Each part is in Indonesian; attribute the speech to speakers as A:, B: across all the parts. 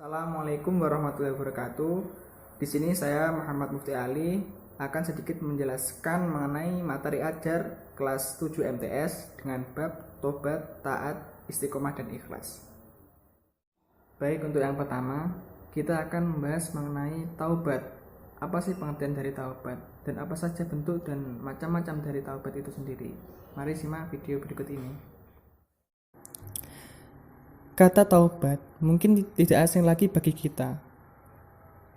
A: Assalamualaikum warahmatullahi wabarakatuh. Di sini saya Muhammad Mufti Ali akan sedikit menjelaskan mengenai materi ajar kelas 7 MTS dengan bab tobat, taat, istiqomah dan ikhlas. Baik, untuk yang pertama, kita akan membahas mengenai taubat. Apa sih pengertian dari taubat dan apa saja bentuk dan macam-macam dari taubat itu sendiri? Mari simak video berikut ini. Kata taubat mungkin tidak asing lagi bagi kita.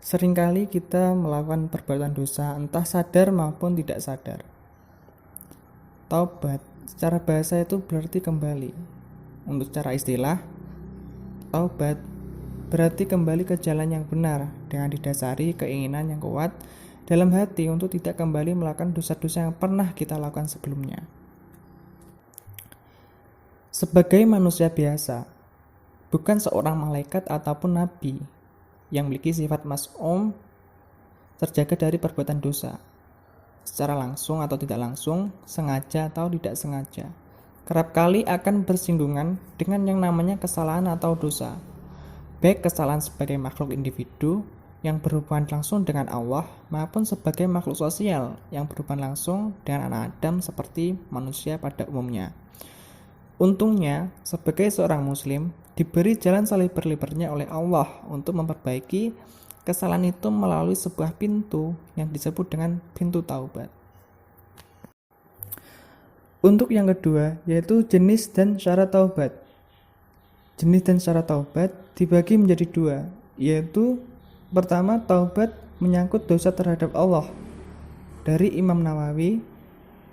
A: Seringkali kita melakukan perbuatan dosa entah sadar maupun tidak sadar. Taubat secara bahasa itu berarti kembali. Untuk secara istilah, taubat berarti kembali ke jalan yang benar dengan didasari keinginan yang kuat dalam hati untuk tidak kembali melakukan dosa-dosa yang pernah kita lakukan sebelumnya. Sebagai manusia biasa, bukan seorang malaikat ataupun nabi yang memiliki sifat mas'um terjaga dari perbuatan dosa secara langsung atau tidak langsung, sengaja atau tidak sengaja. Kerap kali akan bersinggungan dengan yang namanya kesalahan atau dosa, baik kesalahan sebagai makhluk individu yang berhubungan langsung dengan Allah maupun sebagai makhluk sosial yang berhubungan langsung dengan anak Adam seperti manusia pada umumnya. Untungnya, sebagai seorang muslim, diberi jalan selebar-lebarnya oleh Allah untuk memperbaiki kesalahan itu melalui sebuah pintu yang disebut dengan pintu taubat. Untuk yang kedua, yaitu jenis dan syarat taubat. Jenis dan syarat taubat dibagi menjadi dua, yaitu pertama, taubat menyangkut dosa terhadap Allah. Dari Imam Nawawi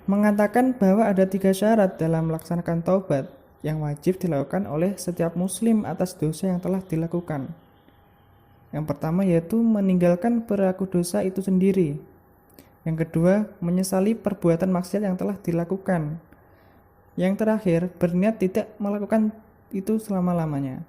A: mengatakan bahwa ada 3 syarat dalam melaksanakan taubat yang wajib dilakukan oleh setiap muslim atas dosa yang telah dilakukan. Yang pertama yaitu meninggalkan perilaku dosa itu sendiri. Yang kedua, menyesali perbuatan maksiat yang telah dilakukan. Yang terakhir, berniat tidak melakukan itu selama-lamanya.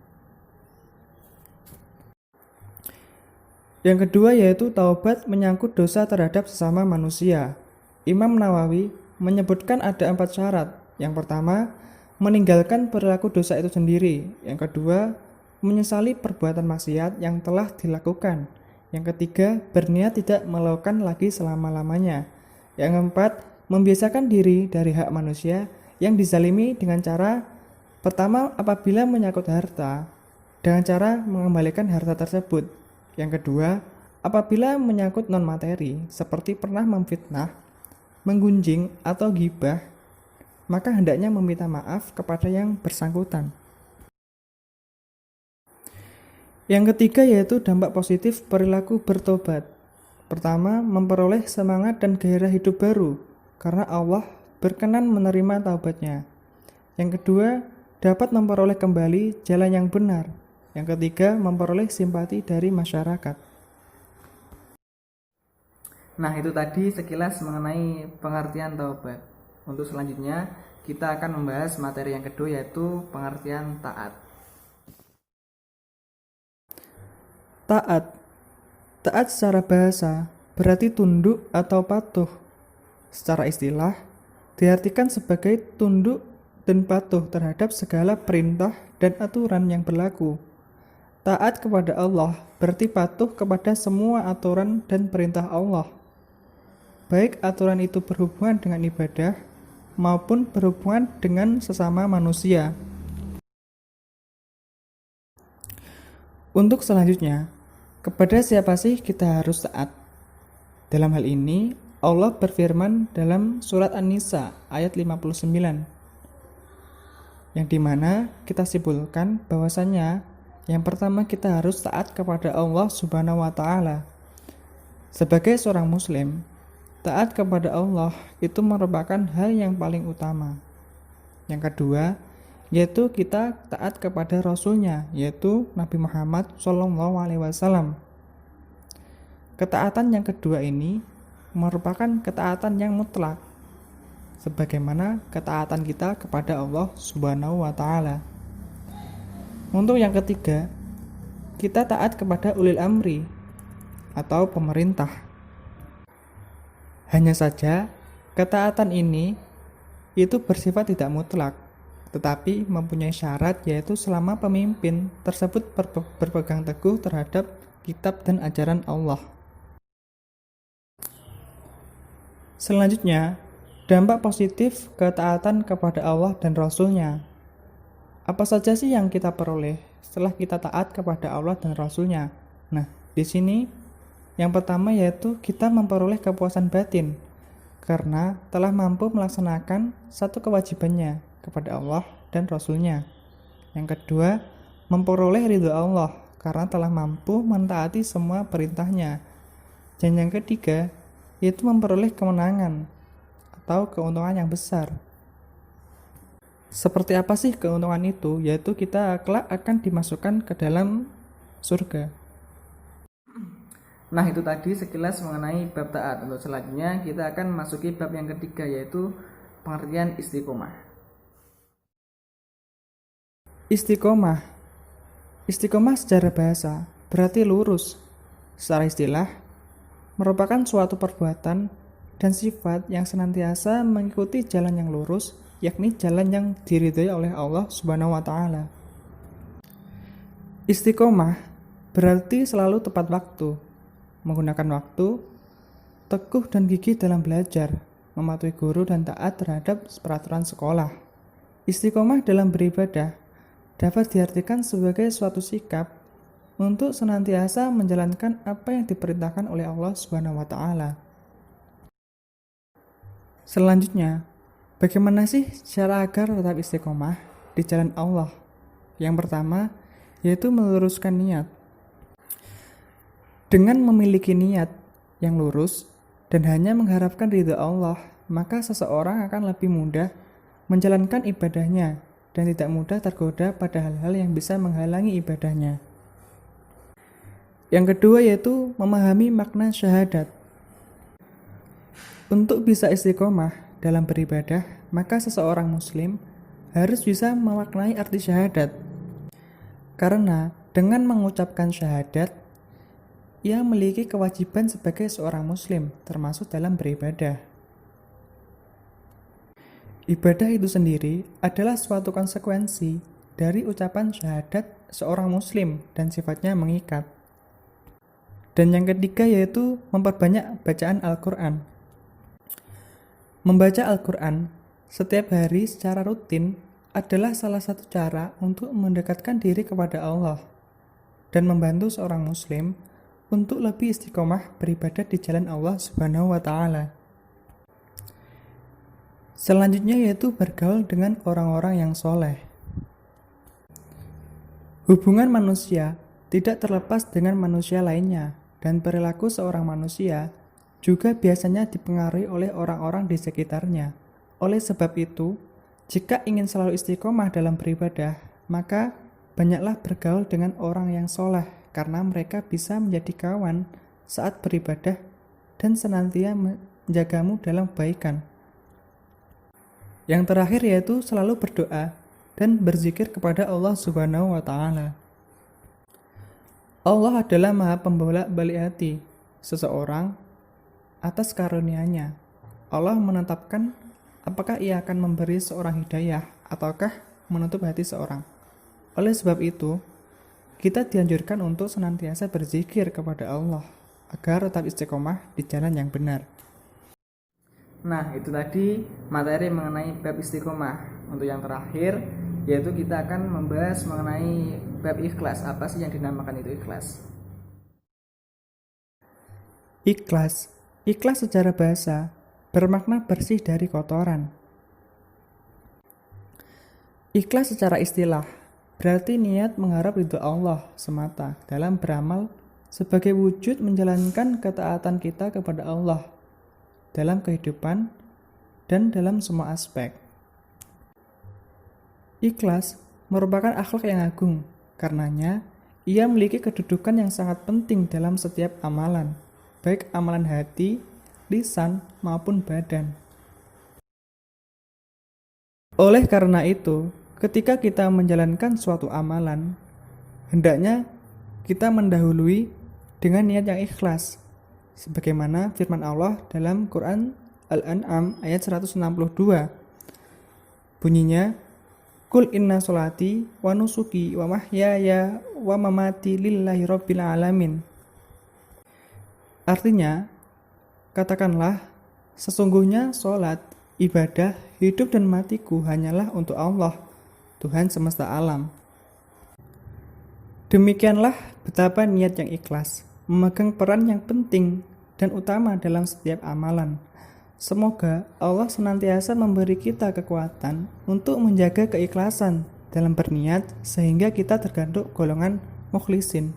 A: Yang kedua yaitu taubat menyangkut dosa terhadap sesama manusia. Imam Nawawi menyebutkan ada 4 syarat. Yang pertama, meninggalkan perilaku dosa itu sendiri. Yang kedua, menyesali perbuatan maksiat yang telah dilakukan. Yang ketiga, berniat tidak melakukan lagi selama-lamanya. Yang keempat, membiasakan diri dari hak manusia yang dizalimi dengan cara pertama, apabila menyangkut harta, dengan cara mengembalikan harta tersebut. Yang kedua, apabila menyangkut non-materi, seperti pernah memfitnah, menggunjing, atau ghibah, maka hendaknya meminta maaf kepada yang bersangkutan. Yang ketiga yaitu dampak positif perilaku bertobat. Pertama, memperoleh semangat dan gairah hidup baru, karena Allah berkenan menerima taubatnya. Yang kedua, dapat memperoleh kembali jalan yang benar. Yang ketiga, memperoleh simpati dari masyarakat. Nah, itu tadi sekilas mengenai pengertian taubat. Untuk selanjutnya, kita akan membahas materi yang kedua yaitu pengertian taat. Taat. Taat secara bahasa berarti tunduk atau patuh. Secara istilah, diartikan sebagai tunduk dan patuh terhadap segala perintah dan aturan yang berlaku. Taat kepada Allah berarti patuh kepada semua aturan dan perintah Allah, baik aturan itu berhubungan dengan ibadah maupun berhubungan dengan sesama manusia. Untuk selanjutnya, kepada siapa sih kita harus taat? Dalam hal ini, Allah berfirman dalam surat An-Nisa ayat 59, yang dimana kita simpulkan bahwasanya yang pertama kita harus taat kepada Allah Subhanahu wa Ta'ala. Sebagai seorang muslim, taat kepada Allah itu merupakan hal yang paling utama. Yang kedua, yaitu kita taat kepada Rasulnya, yaitu Nabi Muhammad SAW. Ketaatan yang kedua ini merupakan ketaatan yang mutlak, sebagaimana ketaatan kita kepada Allah Subhanahu wa Ta'ala. Untuk yang ketiga, kita taat kepada ulil amri atau pemerintah. Hanya saja, ketaatan ini itu bersifat tidak mutlak, tetapi mempunyai syarat, yaitu selama pemimpin tersebut berpegang teguh terhadap kitab dan ajaran Allah. Selanjutnya, dampak positif ketaatan kepada Allah dan Rasul-Nya. Apa saja sih yang kita peroleh setelah kita taat kepada Allah dan Rasul-Nya? Nah, di sini yang pertama yaitu kita memperoleh kepuasan batin karena telah mampu melaksanakan satu kewajibannya kepada Allah dan Rasul-Nya. Yang kedua, memperoleh ridho Allah karena telah mampu mentaati semua perintahnya. Dan yang ketiga, yaitu memperoleh kemenangan atau keuntungan yang besar. Seperti apa sih keuntungan itu? Yaitu kita kelak akan dimasukkan ke dalam surga. Nah, itu tadi sekilas mengenai bab taat. Untuk selanjutnya kita akan masuki bab yang ketiga, yaitu pengertian istiqomah. Istiqomah secara bahasa berarti lurus. Secara istilah merupakan suatu perbuatan dan sifat yang senantiasa mengikuti jalan yang lurus, yakni jalan yang diridhai oleh Allah Subhanahu wa taala. Istiqomah berarti selalu tepat waktu, menggunakan waktu, teguh dan gigih dalam belajar, mematuhi guru dan taat terhadap peraturan sekolah. Istiqomah dalam beribadah dapat diartikan sebagai suatu sikap untuk senantiasa menjalankan apa yang diperintahkan oleh Allah Subhanahu wa taala. Selanjutnya, bagaimana sih cara agar tetap istiqomah di jalan Allah? Yang pertama, yaitu meluruskan niat. Dengan memiliki niat yang lurus dan hanya mengharapkan ridha Allah, maka seseorang akan lebih mudah menjalankan ibadahnya dan tidak mudah tergoda pada hal-hal yang bisa menghalangi ibadahnya. Yang kedua yaitu memahami makna syahadat. Untuk bisa istiqomah dalam beribadah, maka seseorang muslim harus bisa memaknai arti syahadat. Karena dengan mengucapkan syahadat, ia memiliki kewajiban sebagai seorang muslim, termasuk dalam beribadah. Ibadah itu sendiri adalah suatu konsekuensi dari ucapan syahadat seorang muslim dan sifatnya mengikat. Dan yang ketiga yaitu memperbanyak bacaan Al-Quran. Membaca Al-Quran setiap hari secara rutin adalah salah satu cara untuk mendekatkan diri kepada Allah dan membantu seorang muslim untuk lebih istiqomah beribadah di jalan Allah Subhanahu wa taala. Selanjutnya yaitu bergaul dengan orang-orang yang soleh. Hubungan manusia tidak terlepas dengan manusia lainnya, dan perilaku seorang manusia juga biasanya dipengaruhi oleh orang-orang di sekitarnya. Oleh sebab itu, jika ingin selalu istiqomah dalam beribadah, maka banyaklah bergaul dengan orang yang soleh, karena mereka bisa menjadi kawan saat beribadah dan senantiasa menjagamu dalam kebaikan. Yang terakhir yaitu selalu berdoa dan berzikir kepada Allah Subhanahu wa taala. Allah adalah Maha Pembolak-balik hati seseorang atas karunia-Nya. Allah menetapkan apakah Ia akan memberi seorang hidayah ataukah menutup hati seorang. Oleh sebab itu, kita dianjurkan untuk senantiasa berzikir kepada Allah agar tetap istiqomah di jalan yang benar. Nah, itu tadi materi mengenai bab istiqomah. Untuk yang terakhir, yaitu kita akan membahas mengenai bab ikhlas. Apa sih yang dinamakan itu ikhlas? Ikhlas secara bahasa bermakna bersih dari kotoran. Ikhlas secara istilah berarti niat mengharap ridho Allah semata dalam beramal sebagai wujud menjalankan ketaatan kita kepada Allah dalam kehidupan dan dalam semua aspek. Ikhlas merupakan akhlak yang agung, karenanya ia memiliki kedudukan yang sangat penting dalam setiap amalan, baik amalan hati, lisan, maupun badan. Oleh karena itu, ketika kita menjalankan suatu amalan, hendaknya kita mendahului dengan niat yang ikhlas, sebagaimana firman Allah dalam Quran Al-An'am ayat 162. Bunyinya, Kul inna solati wa nusuki wa mahyaya wa mamati lillahi rabbil alamin. Artinya, katakanlah, sesungguhnya sholat, ibadah, hidup dan matiku hanyalah untuk Allah, Tuhan semesta alam. Demikianlah betapa niat yang ikhlas memegang peran yang penting dan utama dalam setiap amalan. Semoga Allah senantiasa memberi kita kekuatan untuk menjaga keikhlasan dalam berniat sehingga kita tergandung golongan mukhlisin.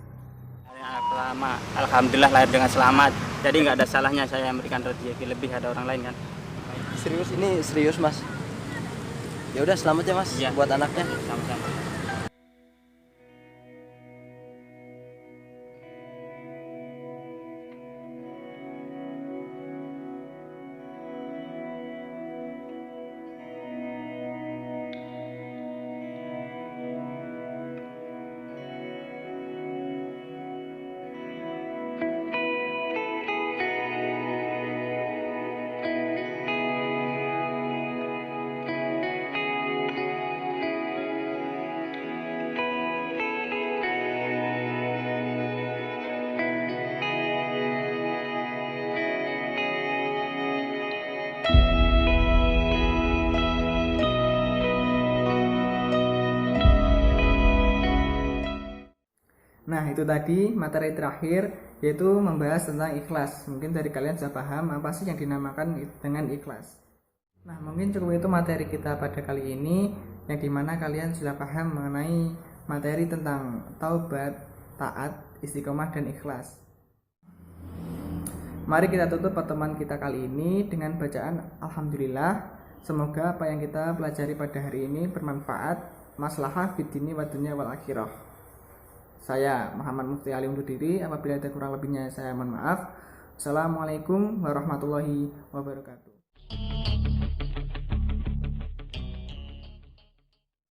B: Alhamdulillah lahir dengan selamat. Jadi nggak ada salahnya saya memberikan rezeki lebih ada orang lain kan.
C: Serius, ini serius mas. Ya udah selamat ya mas
B: Ya.
C: buat anaknya.
B: Sama-sama.
A: Nah, itu tadi materi terakhir, yaitu membahas tentang ikhlas. Mungkin dari kalian sudah paham apa sih yang dinamakan dengan ikhlas. Nah, mungkin cukup itu materi kita pada kali ini, yang dimana kalian sudah paham mengenai materi tentang taubat, taat, istiqomah, dan ikhlas. Mari kita tutup pertemuan kita kali ini dengan bacaan Alhamdulillah. Semoga apa yang kita pelajari pada hari ini bermanfaat, maslahah fid dini wa dunya wal akhirah. Saya Muhammad Mufti Ali undur diri. Apabila ada kurang lebihnya saya mohon maaf. Assalamualaikum warahmatullahi wabarakatuh.